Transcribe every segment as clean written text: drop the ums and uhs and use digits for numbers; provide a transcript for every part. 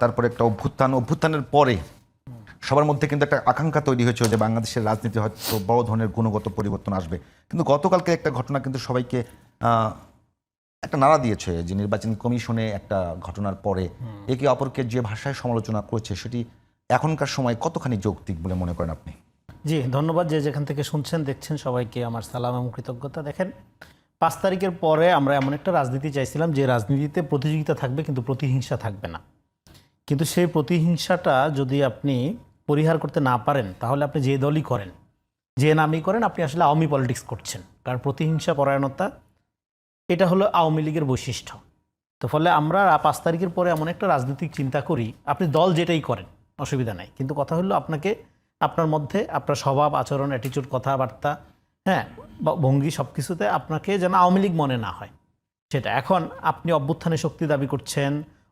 তারপরে একটা অভ্যুত্থানের পরে সবার মধ্যে কিন্তু একটা আকাঙ্ক্ষা তৈরি হয়েছিল যে বাংলাদেশের রাজনীতি হয়তো বড় ধরনের গুণগত পরিবর্তন আসবে। কিন্তু গতকালকে একটা ঘটনা কিন্তু সবাইকে একটা নাড়া দিয়েছে, যে নির্বাচন কমিশনে একটা ঘটনার পরে একে অপরকে যে ভাষায় সমালোচনা করেছে সেটি এখনকার সময় কতখানি যৌক্তিক বলে মনে করেন আপনি? জি, ধন্যবাদ। যে যেখান থেকে শুনছেন দেখছেন সবাইকে আমার সালাম এবং কৃতজ্ঞতা। দেখেন, 5 তারিখের পরে আমরা এমন একটা রাজনীতি চাইছিলাম যে রাজনীতিতে প্রতিযোগিতা থাকবে কিন্তু প্রতিহিংসা থাকবে না। কিন্তু সেই প্রতিহিংসাটা যদি আপনি পরিহার করতে না পারেন তাহলে আপনি যে দলই করেন, যে নামই করেন, আপনি আসলে আওয়ামী পলিটিক্স করছেন। কারণ প্রতিহিংসা পরায়ণতা এটা হলো আওয়ামী লীগের বৈশিষ্ট্য। তো ফলে আমরা 5 তারিখের পরে এমন একটা রাজনৈতিক চিন্তা করি, আপনি দল যেটাই করেন অসুবিধা নাই, কিন্তু কথা হলো আপনাকে আপনার মধ্যে আপনার স্বভাব আচরণ অ্যাটিটিউড কথাবার্তা ভঙ্গি সব কিছুতে আপনাকে যেন আওয়ামী লীগ মনে না হয় সেটা। এখন আপনি অভ্যুত্থানে শক্তি দাবি করছেন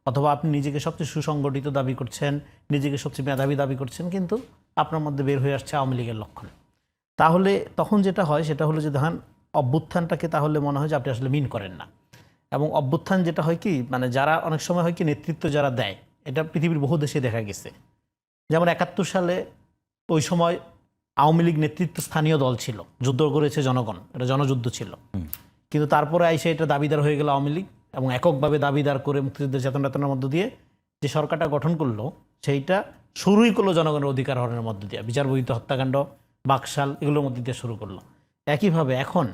অথবা আপনি নিজেকে সবচেয়ে সুসংগঠিত দাবি করছেন, নিজেকে সবচেয়ে মেধাবী দাবি করছেন, কিন্তু আপনার মধ্যে বের হয়ে আসছে আওয়ামী লীগের লক্ষণ। তাহলে তখন যেটা হয় সেটা হলো যে দেখেন, অভ্যুত্থানটাকে তাহলে মনে হয় যে আপনি আসলে মিন করেন না। এবং অভ্যুত্থান যেটা হয় কি, মানে যারা অনেক সময় হয় কি নেতৃত্ব যারা দেয়, এটা পৃথিবীর বহু দেশে দেখা গেছে। যেমন 71 সালে ওই সময় আওয়ামী লীগ নেতৃত্ব স্থানীয় দল ছিল, যুদ্ধ করেছে জনগণ, এটা জনযুদ্ধ ছিল। কিন্তু তারপরে আইসে এটা দাবিদার হয়ে গেল আওয়ামী লীগ, এবং এককভাবে দাবিদার করে মুক্তিযুদ্ধের চেতনার মধ্য দিয়ে যে সরকারটা গঠন করলো সেইটা শুরুই করলো জনগণের অধিকার হরণের মধ্য দিয়ে, বিচার বহির্ভূত হত্যাকাণ্ড, বাকশাল, এগুলোর মধ্যে দিয়ে শুরু করলো। একইভাবে এখন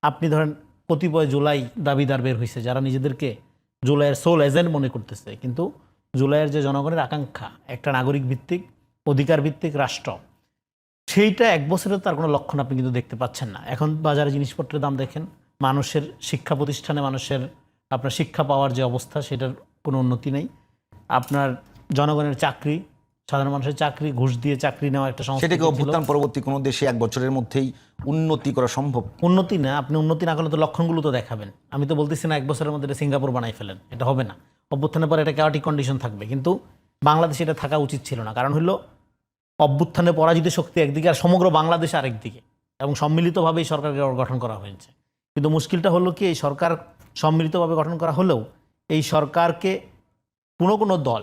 আপনি ধরেন কতিপয় জুলাই দাবিদার বের হয়েছে যারা নিজেদেরকে জুলাইয়ের সোল এজেন্ট মনে করতেছে, কিন্তু জুলাইয়ের যে জনগণের আকাঙ্ক্ষা একটা নাগরিক ভিত্তিক অধিকার ভিত্তিক রাষ্ট্র, সেইটা 1 বছরে তার কোনো লক্ষণ আপনি কিন্তু দেখতে পাচ্ছেন না। এখন বাজারে জিনিসপত্রের দাম দেখেন, মানুষের শিক্ষা প্রতিষ্ঠানে মানুষের আপনার শিক্ষা পাওয়ার যে অবস্থা সেটার কোনো উন্নতি নেই। আপনার জনগণের চাকরি, সাধারণ মানুষের চাকরি, ঘুষ দিয়ে চাকরি নেওয়া একটা সমস্যা। সেটাকে অভ্যুত্থান পরবর্তী কোনো দেশে 1 বছরের মধ্যেই উন্নতি করা সম্ভব? উন্নতি না, আপনি উন্নতি না করলে তো লক্ষণগুলো তো দেখাবেন। আমি তো বলতেছি না 1 বছরের মধ্যে এটা সিঙ্গাপুর বানাই ফেলেন, এটা হবে না। অভ্যুত্থানের পরে এটা chaotic কন্ডিশন থাকবে, কিন্তু বাংলাদেশে এটা থাকা উচিত ছিল না। কারণ হলো অভ্যুত্থানে পরাজিত শক্তি একদিকে আর সমগ্র বাংলাদেশ আরেকদিকে, এবং সম্মিলিতভাবে এই সরকারকে গঠন করা হয়েছে। কিন্তু মুশকিলটা হলো কি, এই সরকার সম্মিলিতভাবে গঠন করা হলেও এই সরকারকে কোনো দল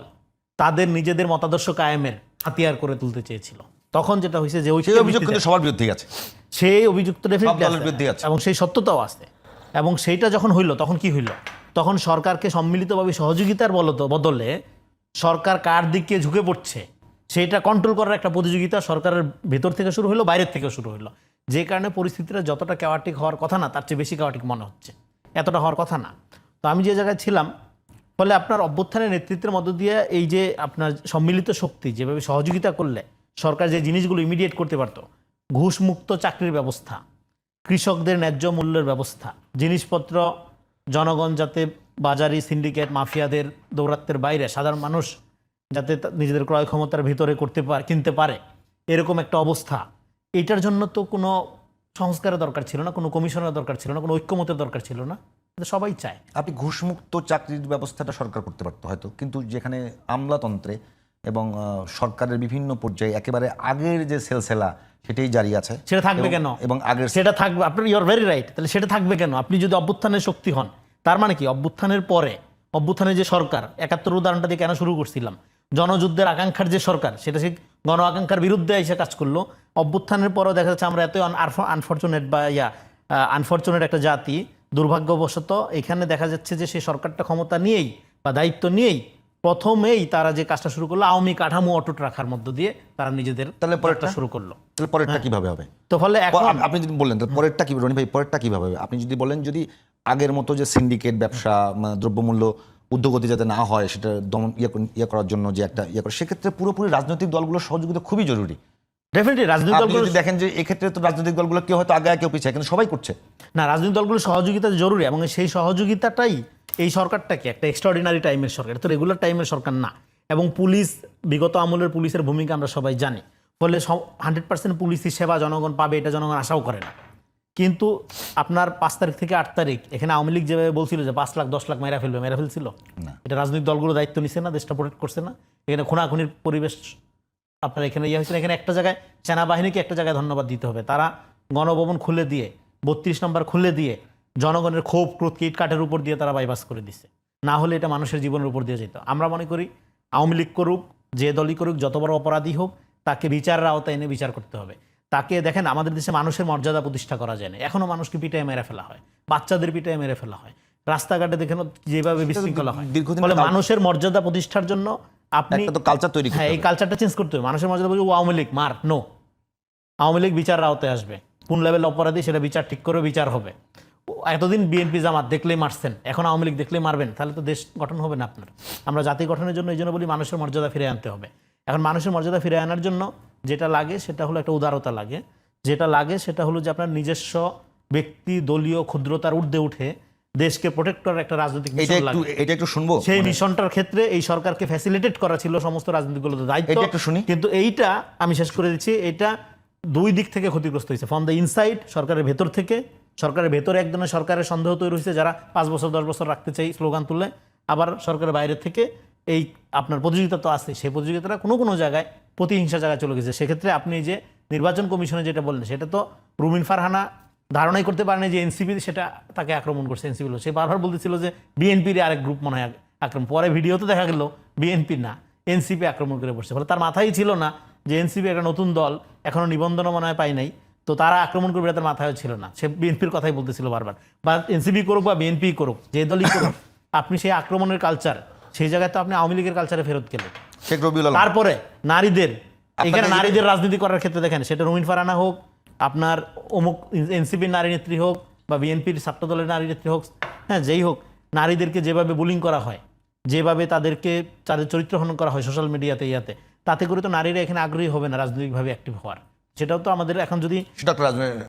তাদের নিজেদের মতাদর্শ কায়েমের হাতিয়ার করে তুলতে চেয়েছিল। তখন যেটা হয়েছে যে ওই অভিযোগ কিন্তু সবার বিরুদ্ধেই আছে, সেই অভিযোগ তো ডেফিনেটলি আছে এবং সেই সত্যতাও আছে। এবং সেইটা যখন হইল তখন কি হইল, তখন সরকারকে সম্মিলিতভাবে সহযোগিতার বদলে সরকার কার দিকে ঝুঁকে পড়ছে সেটা কন্ট্রোল করার একটা প্রতিযোগিতা সরকারের ভেতর থেকে শুরু হলো, বাইরের থেকে শুরু হলো। যে কারণে পরিস্থিতিটা যতটা chaotic হওয়ার কথা না তার চেয়ে বেশি chaotic মনে হচ্ছে, এতটা হওয়ার কথা না। তো আমি যে জায়গায় ছিলাম, ফলে আপনার অভ্যুত্থানের নেতৃত্বের মধ্য দিয়ে এই যে আপনার সম্মিলিত শক্তি যেভাবে সহযোগিতা করলে সরকার যে জিনিসগুলো ইমিডিয়েট করতে পারত, ঘুষমুক্ত চাকরির ব্যবস্থা, কৃষকদের ন্যায্য মূল্যের ব্যবস্থা, জিনিসপত্র জনগণ যাতে বাজারি সিন্ডিকেট মাফিয়াদের দৌরাত্বের বাইরে সাধারণ মানুষ যাতে নিজেদের ক্রয় ক্ষমতার ভিতরে কিনতে পারে, এরকম একটা অবস্থা, এইটার জন্য তো কোনো সংস্কারের দরকার ছিল না, কোনো কমিশনের দরকার ছিল না, কোনো ঐক্যমতের দরকার ছিল না। সবাই চায়। আপনি ঘুষমুক্ত চাকরির ব্যবস্থাটা সরকার করতে পারতো হয়তো, কিন্তু যেখানে আমলাতন্ত্রে এবং সরকারের বিভিন্ন পর্যায়ে একেবারে আগের যে সেলসেলা সেটাই জারি আছে, সেটা থাকবে কেন? এবং আগের সেটা থাকবে, আপনি ইউ আর ভেরি রাইট। তাহলে সেটা থাকবে কেন? আপনি যদি অভ্যুত্থানের শক্তি হন, তার মানে কি অভ্যুত্থানের পরে অভ্যুত্থানের যে সরকার, 71 উদাহরণটা দিয়ে কেন শুরু করছিলাম, জনযুদ্ধের আকাঙ্ক্ষার যে সরকার সেটা সেই গণ আকাঙ্ক্ষার বিরুদ্ধে এসে কাজ করলো। অভ্যুত্থানের পরেও দেখা যাচ্ছে আমরা এতই আনফরচুনেট একটা জাতি, দুর্ভাগ্যবশত এখানে দেখা যাচ্ছে যে সেই সরকারটা ক্ষমতা নিয়েই বা দায়িত্ব নিয়েই প্রথমেই তারা যে কাজটা শুরু করলো আওয়ামী কাঠামো অটুট রাখার মধ্য দিয়ে তারা নিজেদের তাহলে পরেরটা শুরু করলো। তাহলে পরেরটা কিভাবে হবে? তো ফলে এখন আপনি যদি বললেন পরেরটা কি, রনি ভাই পরেরটা কিভাবে হবে? আপনি যদি বলেন যদি আগের মতো যে সিন্ডিকেট ব্যবসা, দ্রব্যমূল্য ঊর্ধ্বগতি যাতে না হয় সেটা দমন করার জন্য যে একটা করে, সেক্ষেত্রে পুরোপুরি রাজনৈতিক দলগুলোর সহযোগিতা খুবই জরুরি। ডেফিনেটলি রাজনৈতিক দলগুলো দেখেন যে এক্ষেত্রে তো রাজনৈতিক দলগুলো কেউ হয়তো আগে কেউ পিছিয়ে, কিন্তু সবাই করছে না। রাজনৈতিক দলগুলোর সহযোগিতা জরুরি, এবং সেই সহযোগিতাটাই এই সরকারটাকে একটা এক্সট্রাঅর্ডিনারি টাইমের সরকার, এটা তো রেগুলার টাইমের সরকার না। এবং পুলিশ, বিগত আমলের পুলিশের ভূমিকা আমরা সবাই জানি, ফলে 100% পুলিশি সেবা জনগণ পাবে এটা জনগণ আশাও করে না। কিন্তু আপনার 5 তারিখ থেকে 8 তারিখ এখানে আওয়ামী লীগ যেভাবে বলছিল যে 5 লাখ 10 লাখ মেরা ফেলছিল, এটা রাজনৈতিক দলগুলো দায়িত্ব নিচ্ছে না, দেশটা প্রোটেক্ট করছে না। এখানে খুনাখুনির পরিবেশ আপনার এখানে হয়েছিল। এখানে একটা জায়গায় সেনাবাহিনীকে একটা জায়গায় ধন্যবাদ দিতে হবে, তারা গণভবন খুলে দিয়ে 32 নম্বর খুলে দিয়ে জনগণের ক্ষোভ ক্রোধ ইট কাঠের উপর দিয়ে তারা বাইপাস করে দিচ্ছে। না হলে এটা মানুষের জীবনের উপর দিয়ে যেত। আমরা মনে করি আওয়ামী লীগ করুক, যে দলই করুক, যত বড় অপরাধী হোক, তাকে বিচারের আওতায় এনে বিচার করতে হবে। তাকে দেখেন, আমাদের দেশে মানুষের মর্যাদা প্রতিষ্ঠা করা যায় না, এখনো মানুষকে পিটায় মেরে ফেলা হয়, বাচ্চাদের পিটায় মেরে ফেলা হয়, রাস্তাঘাটে দেখেন যেভাবে বিশৃঙ্খলা হয়। দীর্ঘদিন ফলে মানুষের মর্যাদা প্রতিষ্ঠার জন্য আপনি একটা তো কালচার তৈরি করতে হ্যাঁ, এই হবে। কালচারটা চেঞ্জ করতে হবে। মানুষের মর্যাদা বলছে ও আওয়ামী লীগ মার, নো, আওয়ামী লীগ বিচারের আওতায় আসবে, কোন লেভেল অপরাধী সেটা বিচার ঠিক করে বিচার হবে। এতদিন বিএনপি জামাত দেখলেই মারছেন, এখন আওয়ামী লীগ দেখলেই মারবেন, তাহলে তো দেশ গঠন হবে না আপনার। আমরা জাতি গঠনের জন্য এই জন্য বলি মানুষের মর্যাদা ফিরে আনতে হবে। এখন মানুষের মর্যাদা ফিরে আনার জন্য যেটা লাগে সেটা হলো একটা উদারতা লাগে, যেটা লাগে সেটা হলো যে আপনার নিজস্ব ব্যক্তি দলীয় ক্ষুদ্রতার ঊর্ধ্বে উঠে দেশকে প্রোটেক্ট করার একটা রাজনৈতিক মিশন লাগে। এটা একটু শুনবো। সেই মিশনটার ক্ষেত্রে এই সরকারকে ফ্যাসিলিটেট করা ছিল সমস্ত রাজনীতিগুলোর দায়িত্ব। এটা একটু শুনি। কিন্তু এইটা আমি শেষ করে দিচ্ছি, এটা দুই দিক থেকে ক্ষতিগ্রস্ত হয়েছে। ফ্রম দ্য ইনসাইড, সরকারের ভেতর থেকে, সরকারের ভেতরে এক ধরনের সরকারের সন্দেহ তৈরি হয়েছে, যারা 5 বছর 10 বছর রাখতে চাই স্লোগান তুলে। আবার সরকারের বাইরে থেকে এই আপনার প্রতিযোগিতা তো আছে, সেই প্রতিযোগিতাটা কোনো কোনো জায়গায় প্রতিহিংসা জায়গায় চলে গেছে। সেক্ষেত্রে আপনি যে নির্বাচন কমিশনে যেটা বললেন, সেটা তো রুমিন ফারহানা ধারণাই করতে পারেনি যে এনসিপি সেটা তাকে আক্রমণ করছে। এনসিপি সে বারবার বলতেছিল যে বিএনপির আরেক গ্রুপ মনে হয় আক্রমণ, পরে ভিডিওতে দেখা গেল বিএনপি না, এনসিপি আক্রমণ করে বসছে। ফলে তার মাথায় ছিল না যে এনসিপি একটা নতুন দল, এখনো নিবন্ধনও মনে হয় পাই নাই, তো তারা আক্রমণ করবে, তার মাথায় ছিল না। সে বিএনপির কথাই বলতেছিল বারবার, বা এনসিপি করুক বা বিএনপি করুক, যে দলই করুক, আপনি সেই আক্রমণের কালচার, সেই জায়গায় তো আপনি আওয়ামী লীগের কালচারে ফেরত গেলেন। শেখ রবিউল আলম, তারপরে নারীদের, এখানে আপনাদের- নারীদের রাজনীতি করার ক্ষেত্রে দেখেন, সেটা রুমিন ফারহানা হোক, আপনার অমুক এনসিপির নারী নেত্রী হোক, বা বিএনপির ছাত্র দলের নারী নেত্রী হোক, হ্যাঁ যেই হোক, নারীদেরকে যেভাবে বুলিং করা হয়, যেভাবে তাদেরকে তাদের চরিত্র হনন করা হয় সোশ্যাল মিডিয়াতে, ইয়াতে, তাতে করে তো নারীরা এখানে আগ্রহী হবে না রাজনৈতিকভাবে অ্যাক্টিভ হওয়ার। সেটাও তো আমাদের এখন যদি ডক্টর রাজনীতি